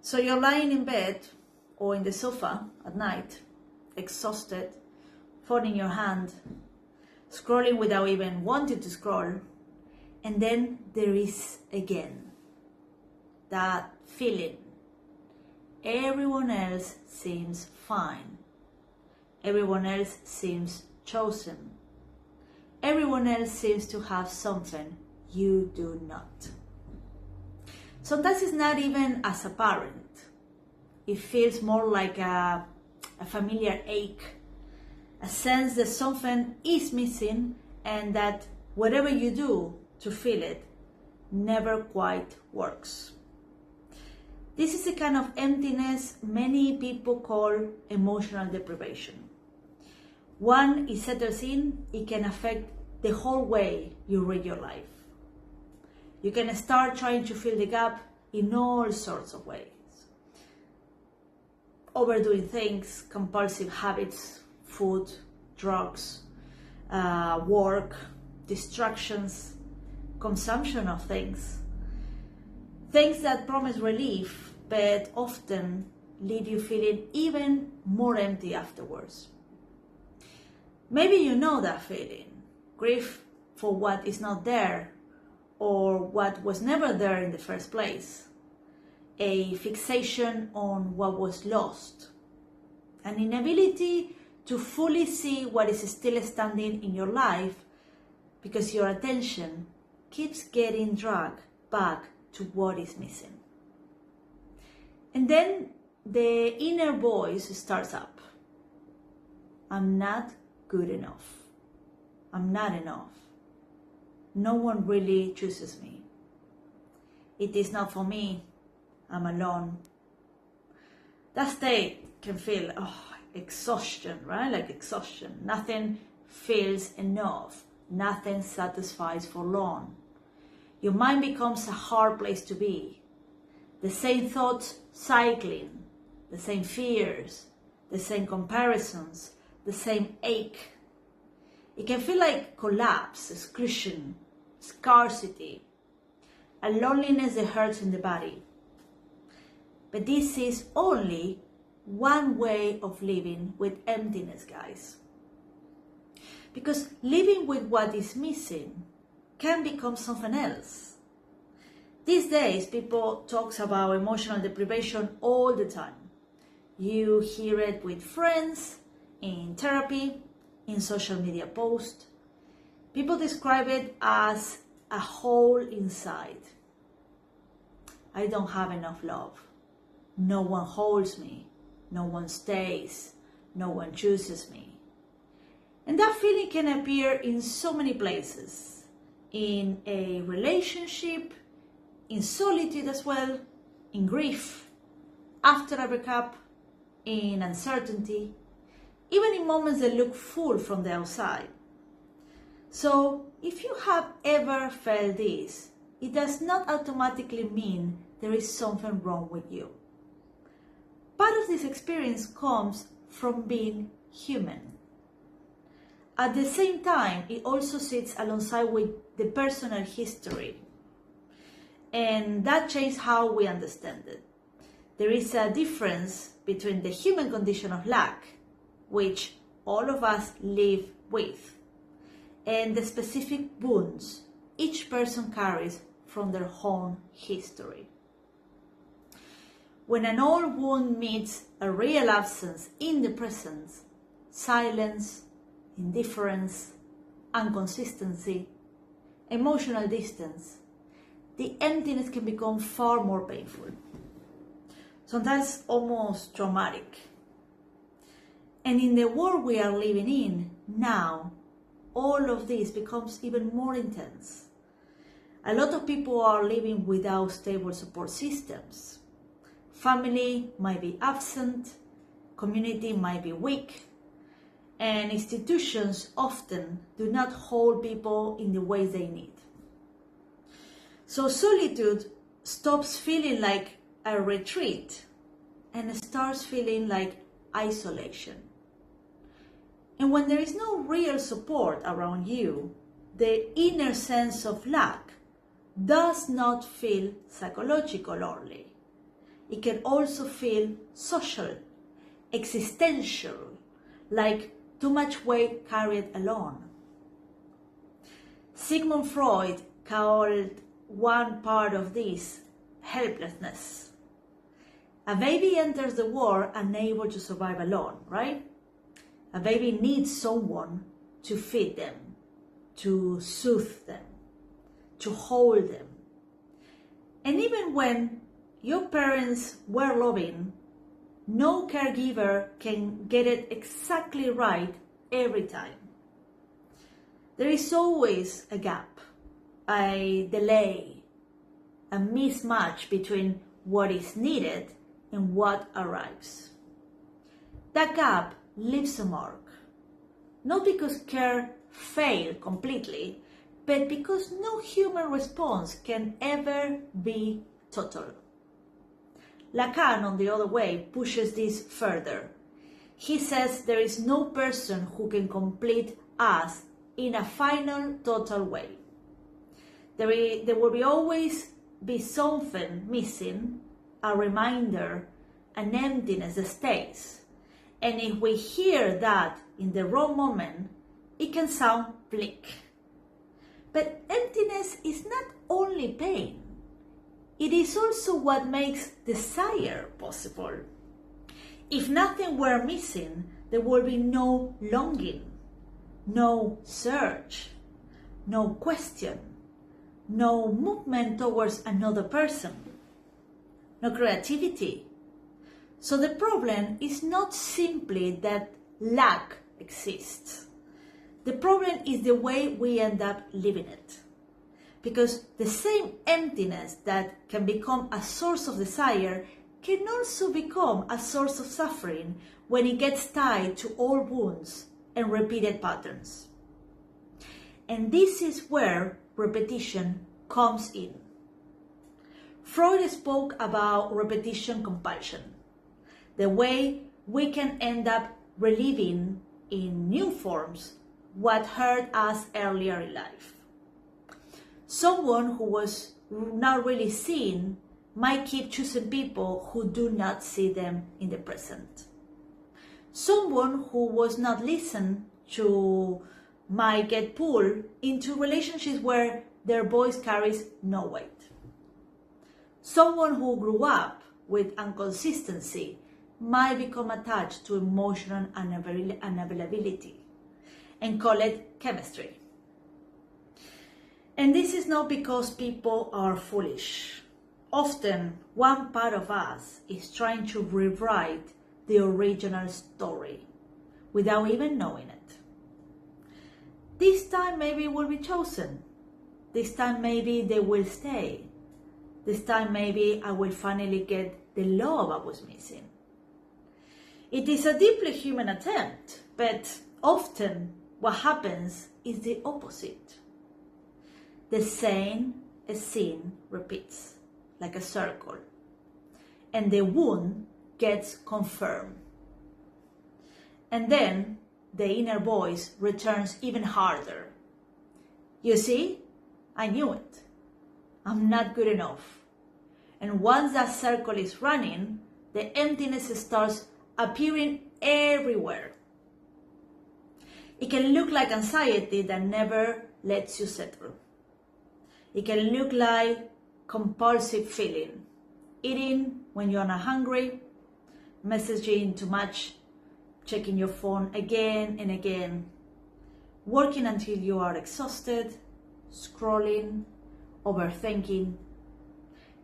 So you're lying in bed or in the sofa at night, exhausted, phone in your hand, scrolling without even wanting to scroll, and then there is again that feeling. Everyone else seems fine. Everyone else seems chosen. Everyone else seems to have something you do not. Sometimes it's not even as apparent. It feels more like a familiar ache, a sense that something is missing and that whatever you do to feel it never quite works. This is a kind of emptiness many people call emotional deprivation. Once it settles in, it can affect the whole way you read your life. You can start trying to fill the gap in all sorts of ways. Overdoing things, compulsive habits, food, drugs, work, distractions, consumption of things. Things that promise relief, but often leave you feeling even more empty afterwards. Maybe you know that feeling, grief for what is not there, or what was never there in the first place, a fixation on what was lost, an inability to fully see what is still standing in your life because your attention keeps getting dragged back to what is missing. And then the inner voice starts up. I'm not good enough. I'm not enough. No one really chooses me. It is not for me. I'm alone. That state can feel exhaustion, right? Like exhaustion. Nothing feels enough. Nothing satisfies for long. Your mind becomes a hard place to be. The same thoughts cycling, the same fears, the same comparisons, the same ache. It can feel like collapse, exclusion, scarcity, a loneliness that hurts in the body. But this is only one way of living with emptiness, guys. Because living with what is missing can become something else. These days, people talk about emotional deprivation all the time. You hear it with friends, in therapy, in social media posts. People describe it as a hole inside. I don't have enough love. No one holds me. No one stays. No one chooses me. And that feeling can appear in so many places. In a relationship, in solitude as well, in grief, after a breakup, in uncertainty, even in moments that look full from the outside. So, if you have ever felt this, it does not automatically mean there is something wrong with you. Part of this experience comes from being human. At the same time, it also sits alongside with the personal history. And that changes how we understand it. There is a difference between the human condition of lack, which all of us live with, and the specific wounds each person carries from their own history. When an old wound meets a real absence in the present, silence, indifference, inconsistency, emotional distance, the emptiness can become far more painful, sometimes almost traumatic. And in the world we are living in now, all of this becomes even more intense. A lot of people are living without stable support systems. Family might be absent, community might be weak, and institutions often do not hold people in the ways they need. So solitude stops feeling like a retreat and starts feeling like isolation. And when there is no real support around you, the inner sense of lack does not feel psychological only. it can also feel social, existential, like too much weight carried alone. Sigmund Freud called one part of this helplessness. A baby enters the world unable to survive alone, right? A baby needs someone to feed them, to soothe them, to hold them. And even when your parents were loving, no caregiver can get it exactly right every time. There is always a gap, a delay, a mismatch between what is needed and what arrives. That gap leaves a mark, not because care failed completely, but because no human response can ever be total. Lacan, on the other way, pushes this further. He says there is no person who can complete us in a final, total way. There will always be something missing, a reminder, an emptiness that stays. And if we hear that in the wrong moment, it can sound bleak. But emptiness is not only pain. It is also what makes desire possible. If nothing were missing, there would be no longing, no search, no question, no movement towards another person, no creativity. So the problem is not simply that lack exists. The problem is the way we end up living it. Because the same emptiness that can become a source of desire can also become a source of suffering when it gets tied to old wounds and repeated patterns. And this is where repetition comes in. Freud spoke about repetition compulsion, the way we can end up reliving in new forms what hurt us earlier in life. Someone who was not really seen might keep choosing people who do not see them in the present. Someone who was not listened to might get pulled into relationships where their voice carries no weight. Someone who grew up with inconsistency might become attached to emotional unavailability and call it chemistry. And this is not because people are foolish. Often, one part of us is trying to rewrite the original story without even knowing it. This time maybe will be chosen. This time maybe they will stay. This time maybe I will finally get the love I was missing. It is a deeply human attempt, but often what happens is the opposite. The same scene repeats like a circle, and the wound gets confirmed. And then the inner voice returns even harder. You see, I knew it. I'm not good enough. And once that circle is running, the emptiness starts appearing everywhere. It can look like anxiety that never lets you settle. It can look like compulsive feeling, eating when you're not hungry, messaging too much, checking your phone again and again, working until you are exhausted, scrolling, overthinking,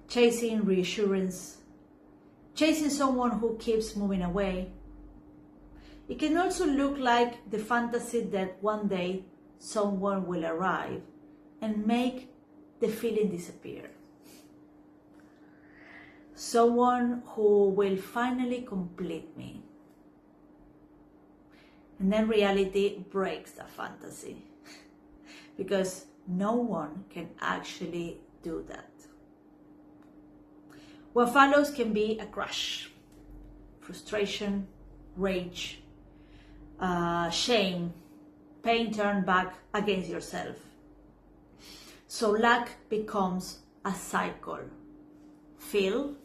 chasing reassurance, chasing someone who keeps moving away. It can also look like the fantasy that one day someone will arrive and make the feeling disappear. Someone who will finally complete me. And then reality breaks the fantasy because no one can actually do that. What follows can be a crush, frustration, rage, shame, pain turned back against yourself. So lack becomes a cycle. Feel,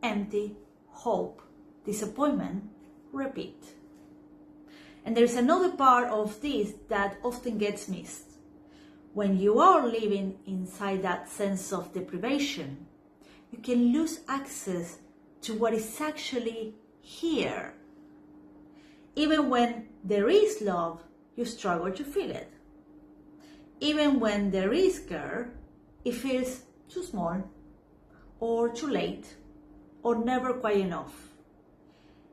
empty, hope, disappointment, repeat. And there's another part of this that often gets missed. When you are living inside that sense of deprivation, you can lose access to what is actually here. Even when there is love, you struggle to feel it. Even when there is care, it feels too small, or too late, or never quite enough.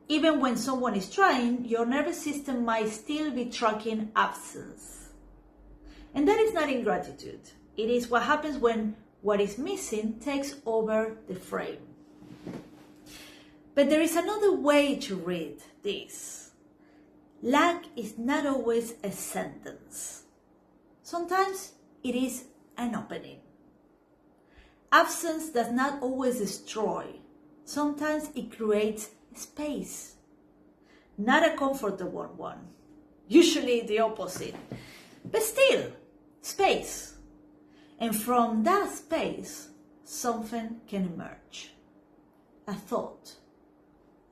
Even when someone is trying, your nervous system might still be tracking absence. And that is not ingratitude. It is what happens when what is missing takes over the frame. But there is another way to read this. Lack is not always a sentence. Sometimes it is an opening. Absence does not always destroy. Sometimes it creates space. Not a comfortable one. Usually the opposite. But still, space. And from that space, something can emerge. A thought,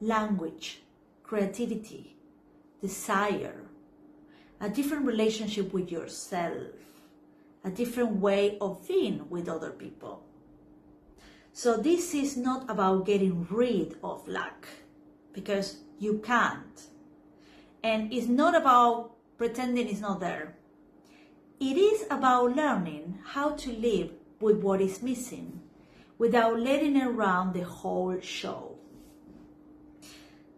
language, creativity, desire, a different relationship with yourself, a different way of being with other people. So this is not about getting rid of lack, because you can't. And it's not about pretending it's not there. It is about learning how to live with what is missing without letting it run the whole show.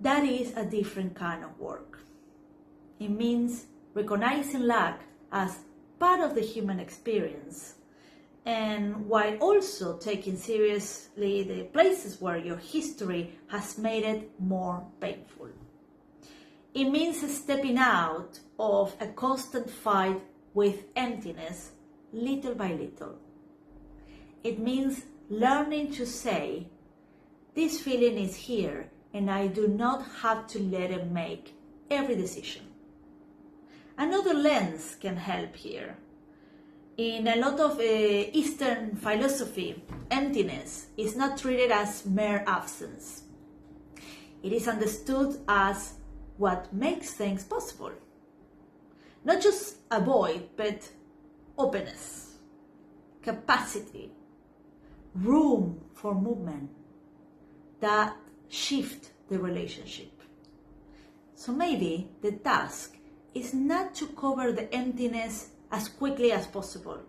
That is a different kind of work. It means recognizing lack as part of the human experience, and while also taking seriously the places where your history has made it more painful. It means stepping out of a constant fight with emptiness little by little. It means learning to say, this feeling is here and I do not have to let it make every decision. Another lens can help here. In a lot of Eastern philosophy, emptiness is not treated as mere absence. It is understood as what makes things possible. Not just a void, but openness, capacity, room for movement that shift the relationship. So maybe the task is not to cover the emptiness as quickly as possible.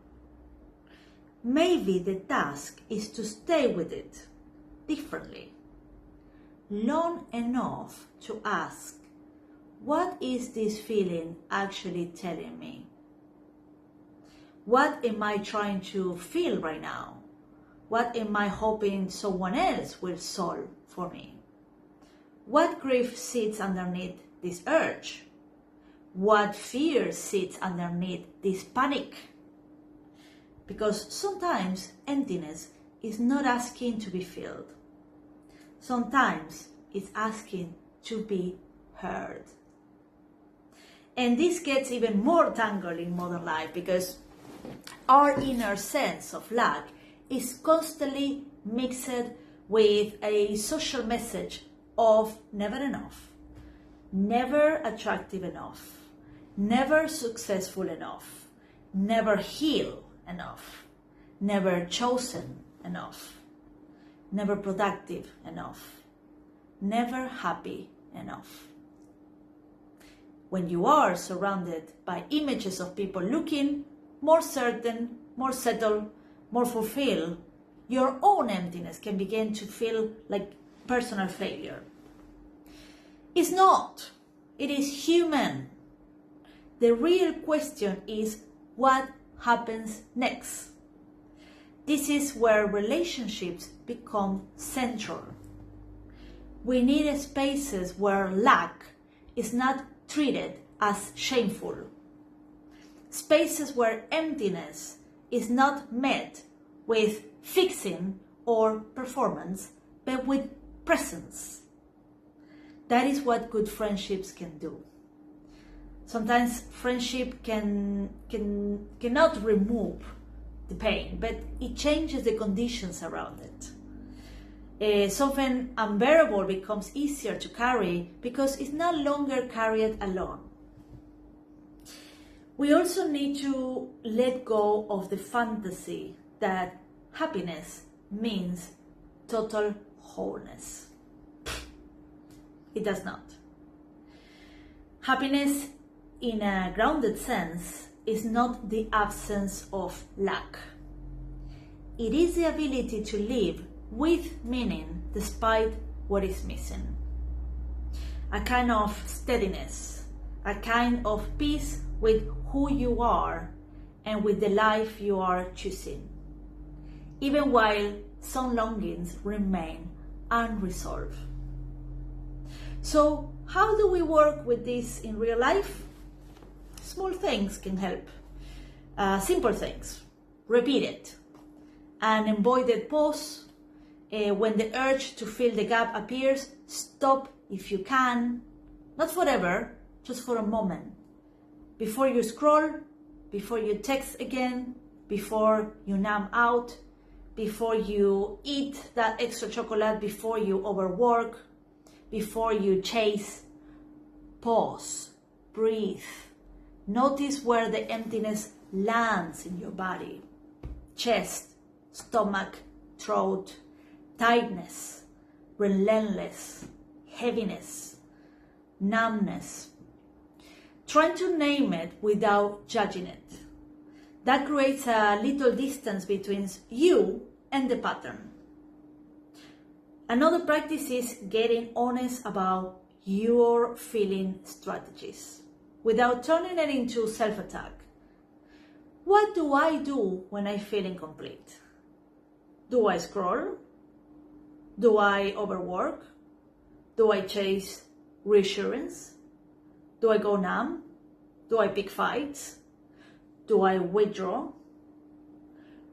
Maybe the task is to stay with it differently, long enough to ask, what is this feeling actually telling me? What am I trying to feel right now? What am I hoping someone else will solve for me? What grief sits underneath this urge? What fear sits underneath this panic? Because sometimes emptiness is not asking to be filled. Sometimes it's asking to be heard. And this gets even more tangled in modern life because our inner sense of lack is constantly mixed with a social message of never enough, never attractive enough, never successful enough, never healed enough, never chosen enough, never productive enough, never happy enough. When you are surrounded by images of people looking more certain, more settled, more fulfilled, your own emptiness can begin to feel like personal failure. It's not. It is human. The real question is what happens next. This is where relationships become central. We need spaces where lack is not treated as shameful. Spaces where emptiness is not met with fixing or performance, but with presence. That is what good friendships can do. Sometimes friendship cannot remove the pain, but it changes the conditions around it. Something unbearable becomes easier to carry because it's no longer carried alone. We also need to let go of the fantasy that happiness means total wholeness. It does not. Happiness, in a grounded sense, is not the absence of lack. It is the ability to live with meaning despite what is missing. A kind of steadiness, a kind of peace with who you are and with the life you are choosing, even while some longings remain unresolved. So, how do we work with this in real life? Small things can help. Simple things. Repeat it. An embodied pause. When the urge to fill the gap appears, stop if you can. Not forever, just for a moment. Before you scroll, before you text again, before you numb out, before you eat that extra chocolate, before you overwork, before you chase. Pause, breathe. Notice where the emptiness lands in your body. Chest, stomach, throat, tightness, relentless, heaviness, numbness. Try to name it without judging it. That creates a little distance between you and the pattern. Another practice is getting honest about your feeling strategies without turning it into self-attack. What do I do when I feel incomplete? Do I scroll? Do I overwork? Do I chase reassurance? Do I go numb? Do I pick fights? Do I withdraw?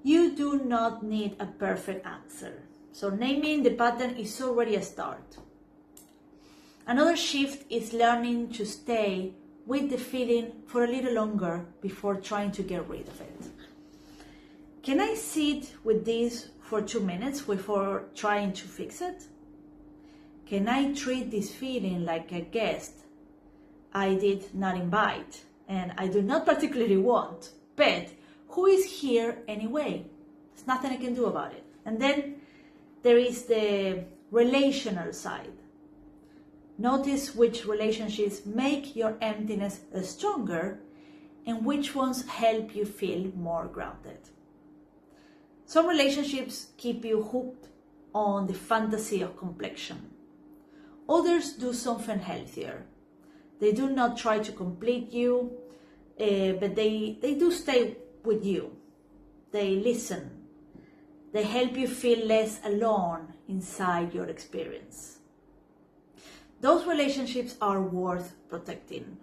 You do not need a perfect answer. So naming the pattern is already a start. Another shift is learning to stay with the feeling for a little longer before trying to get rid of it. Can I sit with this for 2 minutes before trying to fix it? Can I treat this feeling like a guest I did not invite and I do not particularly want, but who is here anyway? There's nothing I can do about it. And then there is the relational side. Notice which relationships make your emptiness stronger and which ones help you feel more grounded. Some relationships keep you hooked on the fantasy of completion. Others do something healthier. They do not try to complete you, but they do stay with you. They listen. They help you feel less alone inside your experience. Those relationships are worth protecting.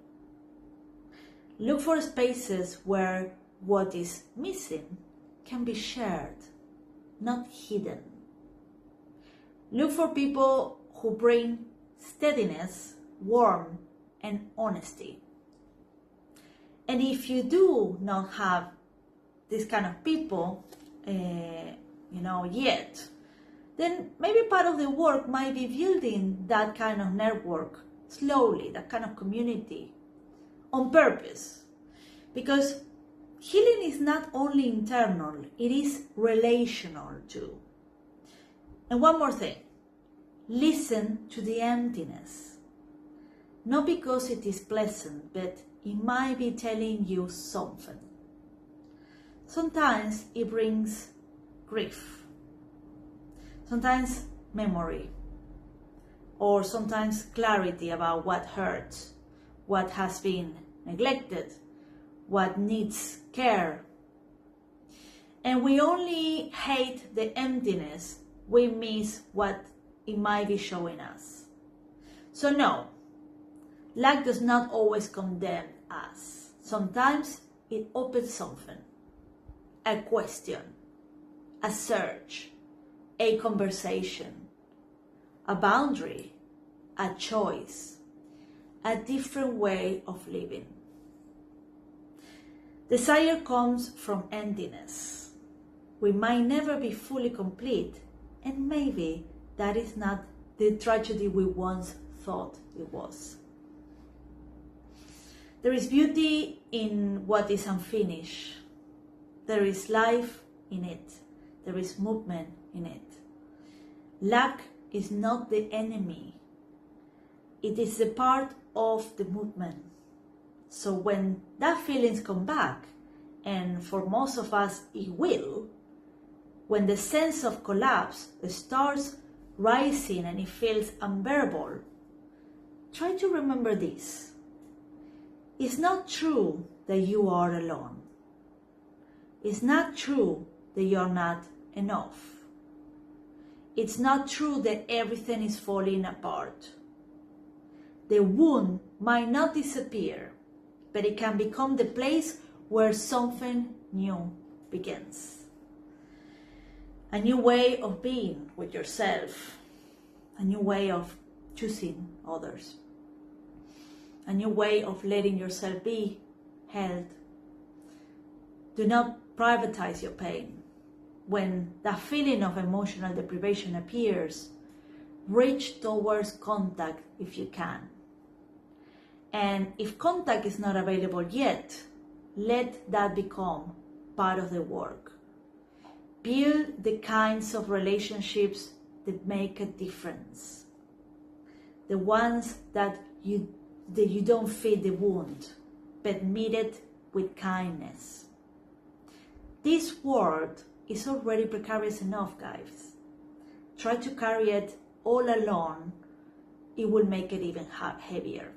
Look for spaces where what is missing can be shared, not hidden. Look for people who bring steadiness, warmth, and honesty. And if you do not have this kind of people, yet, then maybe part of the work might be building that kind of network slowly, that kind of community, on purpose. Because healing is not only internal, it is relational too. And one more thing, listen to the emptiness. Not because it is pleasant, but it might be telling you something. Sometimes it brings grief. Sometimes memory, or sometimes clarity about what hurts, what has been neglected, what needs care. And we only hate the emptiness, we miss what it might be showing us. So no, lack does not always condemn us. Sometimes it opens something, a question, a search, a conversation, a boundary, a choice, a different way of living. Desire comes from emptiness. We might never be fully complete, and maybe that is not the tragedy we once thought it was. There is beauty in what is unfinished. There is life in it. There is movement in it. Lack is not the enemy. It is a part of the movement. So when that feelings come back, and for most of us it will, when the sense of collapse starts rising and it feels unbearable, try to remember this. It's not true that you are alone. It's not true that you're not enough. It's not true that everything is falling apart. The wound might not disappear, but it can become the place where something new begins. A new way of being with yourself, a new way of choosing others, a new way of letting yourself be held. Do not privatize your pain. When that feeling of emotional deprivation appears, reach towards contact if you can. And if contact is not available yet, let that become part of the work. Build the kinds of relationships that make a difference. The ones that you don't feed the wound, but meet it with kindness. This world is already precarious enough, guys. Try to carry it all alone, it will make it even heavier.